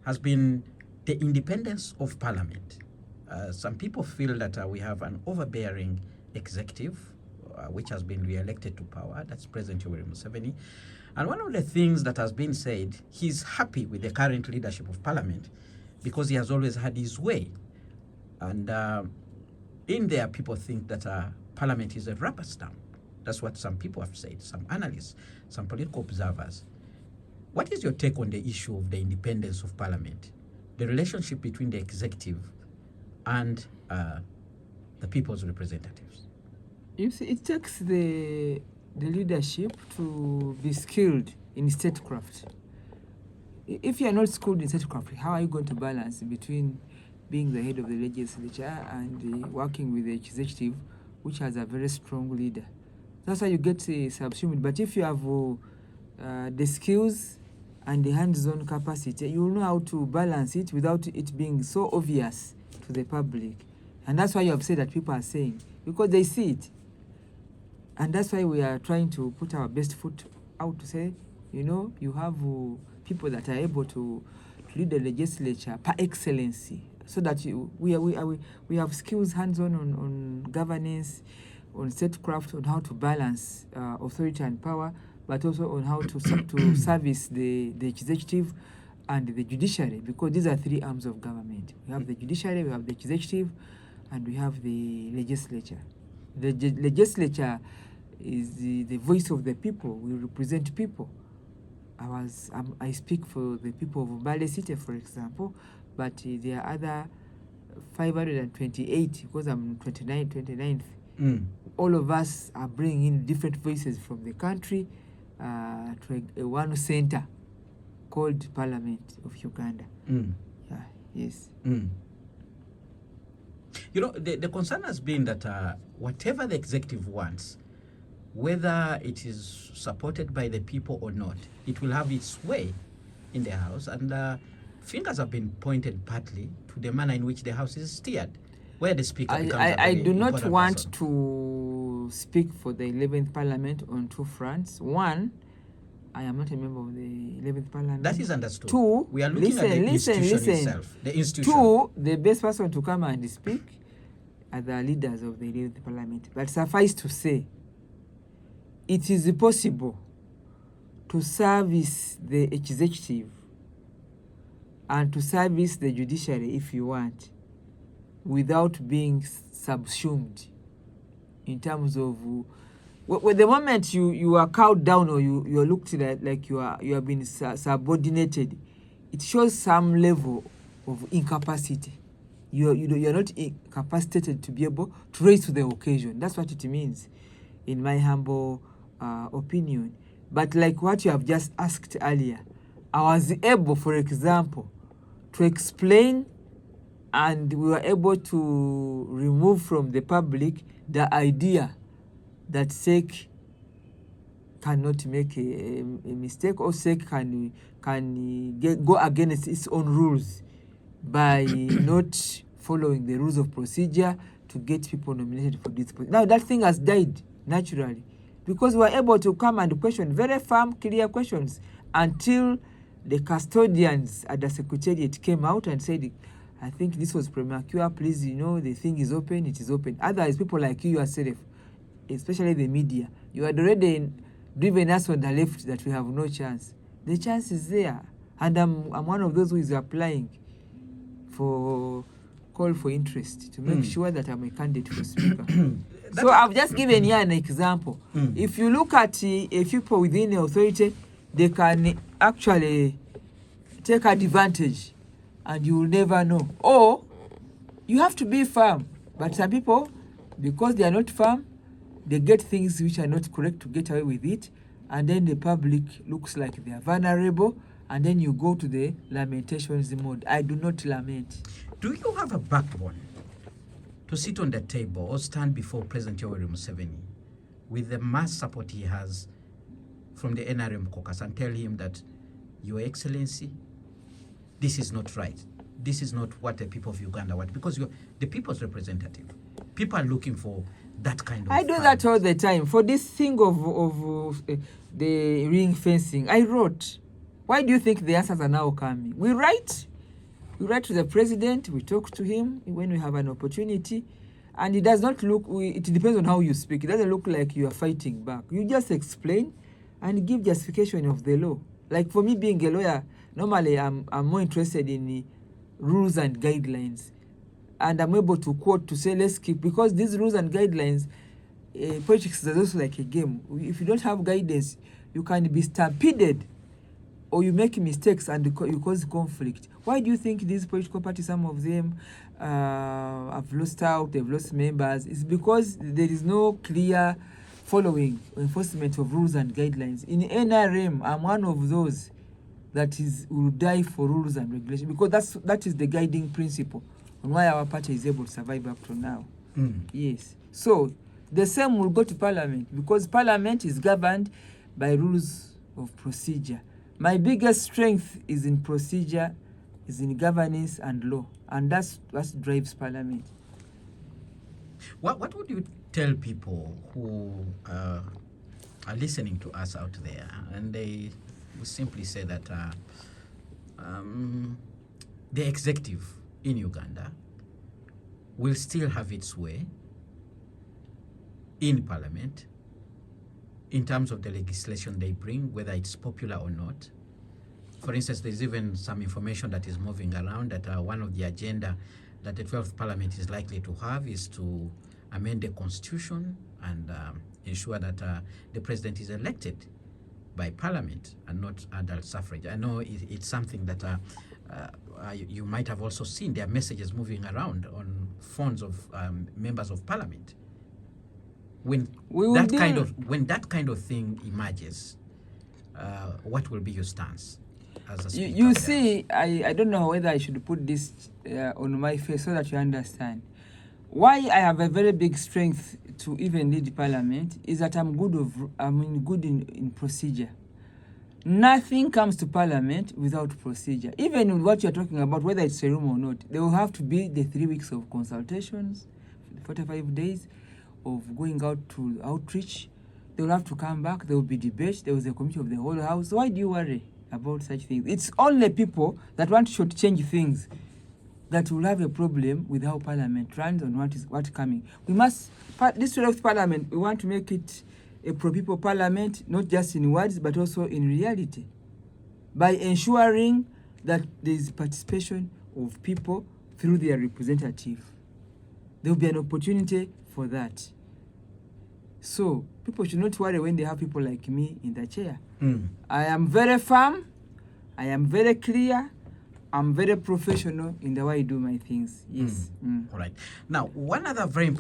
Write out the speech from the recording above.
has been the independence of Parliament. Some people feel that we have an overbearing executive, which has been re-elected to power. That's President Yoweri Museveni. And one of the things that has been said, he's happy with the current leadership of Parliament because he has always had his way. And in there, people think that Parliament is a rubber stamp. That's what some people have said, some analysts, some political observers. What is your take on the issue of the independence of Parliament, the relationship between the executive and the people's representatives? You see, it takes the leadership to be skilled in statecraft. If you are not skilled in statecraft, how are you going to balance between being the head of the legislature and working with the executive, which has a very strong leader? That's how you get subsumed. But if you have the skills and the hands-on capacity, you will know how to balance it without it being so obvious to the public. And that's why you have said that people are saying, because they see it. And that's why we are trying to put our best foot out to say, you know, you have people that are able to lead the legislature par excellency, so that we have skills hands-on on governance, on statecraft, on how to balance authority and power, but also on how to service the executive and the judiciary, because these are three arms of government. We have the judiciary, we have the executive, and we have the legislature. The legislature is the voice of the people. We represent people. I speak for the people of Mbale City, for example, but there are other 528, because I'm 29th. All of us are bringing in different voices from the country to one center called Parliament of Uganda. Yeah, yes. You know, the concern has been that whatever the executive wants, whether it is supported by the people or not, it will have its way in the House. And fingers have been pointed partly to the manner in which the House is steered, where the Speaker becomes a very I do not want person. to speak for the 11th Parliament on two fronts. One, I am not a member of the 11th Parliament. That is understood. Two, we are looking at the institution itself. The institution. Two, the best person to come and speak are the leaders of the 11th Parliament. But suffice to say, it is possible to service the executive and to service the judiciary, if you want, without being subsumed in terms of the moment you are cowed down or you are looked at like you have been subordinated, it shows some level of incapacity. You are not incapacitated to be able to rise to the occasion. That's what it means, in my humble opinion. But like what you have just asked earlier, I was able, for example, to explain, and we were able to remove from the public the idea that SEC cannot make a mistake, or SEC can go against its own rules by not following the rules of procedure to get people nominated for this position. Now that thing has died naturally, because we were able to come and question very firm, clear questions until the custodians at the Secretariat came out and said, I think this was premature, please, the thing is open, it is open. Otherwise, people like you yourself, especially the media, you had already driven us on the left that we have no chance. The chance is there. And I'm one of those who is applying for call for interest to make sure that I'm a candidate for speaker. So I've just given you an example. If you look at people within the authority, they can actually take advantage and you will never know. Or you have to be firm. But some people, because they are not firm, they get things which are not correct to get away with it, and then the public looks like they are vulnerable, and then you go to the lamentations mode. I do not lament. Do you have a backbone to sit on the table or stand before President Yoweri Museveni with the mass support he has from the NRM caucus and tell him that, Your Excellency, this is not right. This is not what the people of Uganda want, because you're the people's representative. People are looking for that kind of... I do that all the time. For this thing of the ring fencing, I wrote. Why do you think the answers are now coming? We write, We write to the president, we talk to him when we have an opportunity, and it does not look, it depends on how you speak. It doesn't look like you are fighting back. You just explain and give justification of the law. Like for me being a lawyer, normally I'm more interested in the rules and guidelines. And I'm able to quote to say, let's keep, because these rules and guidelines, politics is also like a game. If you don't have guidance, you can be stampeded, or you make mistakes and you cause conflict. Why do you think these political parties, some of them have lost out, they've lost members? It's because there is no clear following or enforcement of rules and guidelines. In NRM, I'm one of those that will die for rules and regulations, because that is the guiding principle on why our party is able to survive up to now. Yes. So the same will go to Parliament, because Parliament is governed by rules of procedure. My biggest strength is in procedure, is in governance and law, and that's what drives Parliament. What would you tell people who are listening to us out there, and they will simply say that the executive in Uganda will still have its way in Parliament in terms of the legislation they bring, whether it's popular or not? For instance, there's even some information that is moving around that one of the agenda that the 12th Parliament is likely to have is to amend the Constitution and ensure that the President is elected by Parliament and not adult suffrage. I know it's something that you might have also seen. There are messages moving around on phones of members of Parliament. When that kind of thing emerges, what will be your stance as a speaker? You see, I don't know whether I should put this on my face so that you understand. Why I have a very big strength to even lead Parliament is that I'm good in procedure. Nothing comes to Parliament without procedure. Even with what you're talking about, whether it's a room or not, there will have to be the 3 weeks of consultations, 45 days of going out to outreach. They will have to come back. There will be debate. There was a committee of the whole house. Why do you worry about such things? It's only people that want to change things that will have a problem with how Parliament runs and what's coming. We must, this 12th Parliament, we want to make it a pro-people Parliament, not just in words, but also in reality, by ensuring that there is participation of people through their representative. There will be an opportunity for that. So people should not worry when they have people like me in the chair. I am very firm, I am very clear, I'm very professional in the way I do my things. Yes. All right. Now, one other very important